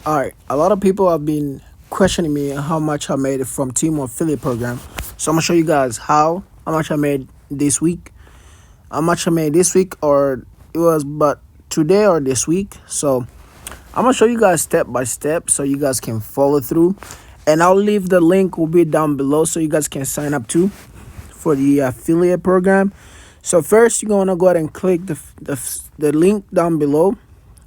All right, a lot of people have been questioning me how much I made from Temu affiliate program. So I'm gonna show you guys how much I made this week, how much I made this week, or it was but today or this week. So I'm gonna show you guys step by step so you guys can follow through, and I'll leave the link will be down below so you guys can sign up too for the affiliate program. So first you're gonna go ahead and click the link down below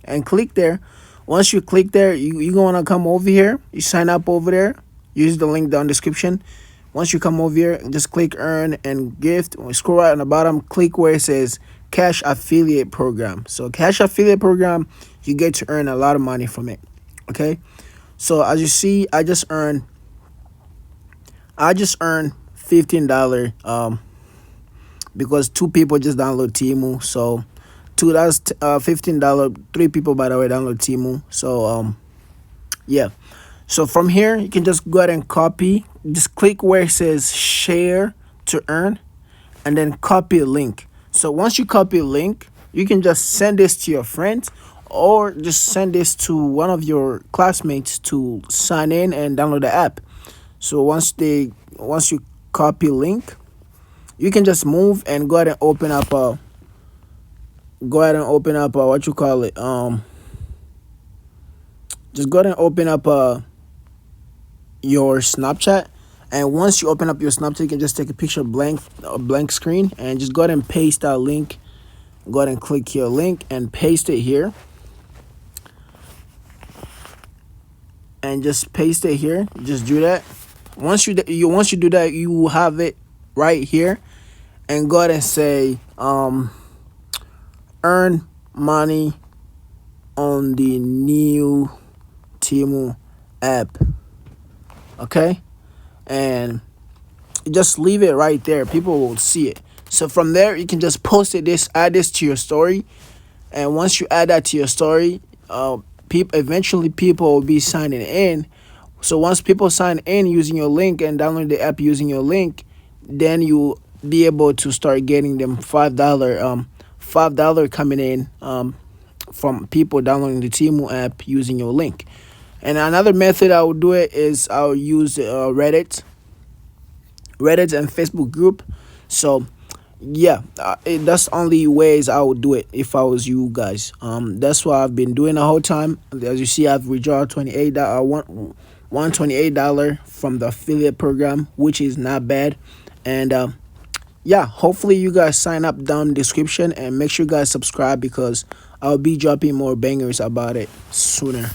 and click there. Once you click there, you're gonna come over here, you sign up over there, use the link down description. Once you come over here, just click earn and gift. When you scroll right on the bottom, click where it says cash affiliate program. So cash affiliate program, you get to earn a lot of money from it. Okay, so as you see, I just earned $15 because two people just download Temu. So two, that's $15. Three people, by the way, download Temu. So yeah, so from here you can just go ahead and copy, just click where it says share to earn, and then copy a link. So once you copy a link, you can just send this to your friends, or just send this to one of your classmates to sign in and download the app. So once you copy link, you can just move and go ahead and open up what you call it, just go ahead and open up your Snapchat. And once you open up your Snapchat, you can just take a picture of blank screen and just go ahead and paste that link. Go ahead and click your link and paste it here, and just paste it here. Just do that. Once you do that, you will have it right here, and go ahead and say earn money on the new Temu app. Okay, and just leave it right there. People will see it. So from there, you can just post it, add this to your story, and once you add that to your story, eventually people will be signing in. So once people sign in using your link and download the app using your link, then you be able to start getting them $5 coming in from people downloading the Temu app using your link. And another method I would do it is I'll use Reddit and Facebook group. So yeah, that's only ways I would do it if I was you guys. That's what I've been doing the whole time. As you see, I've withdrawn $128 from the affiliate program, which is not bad. And yeah, hopefully you guys sign up down in the description, and make sure you guys subscribe because I'll be dropping more bangers about it sooner.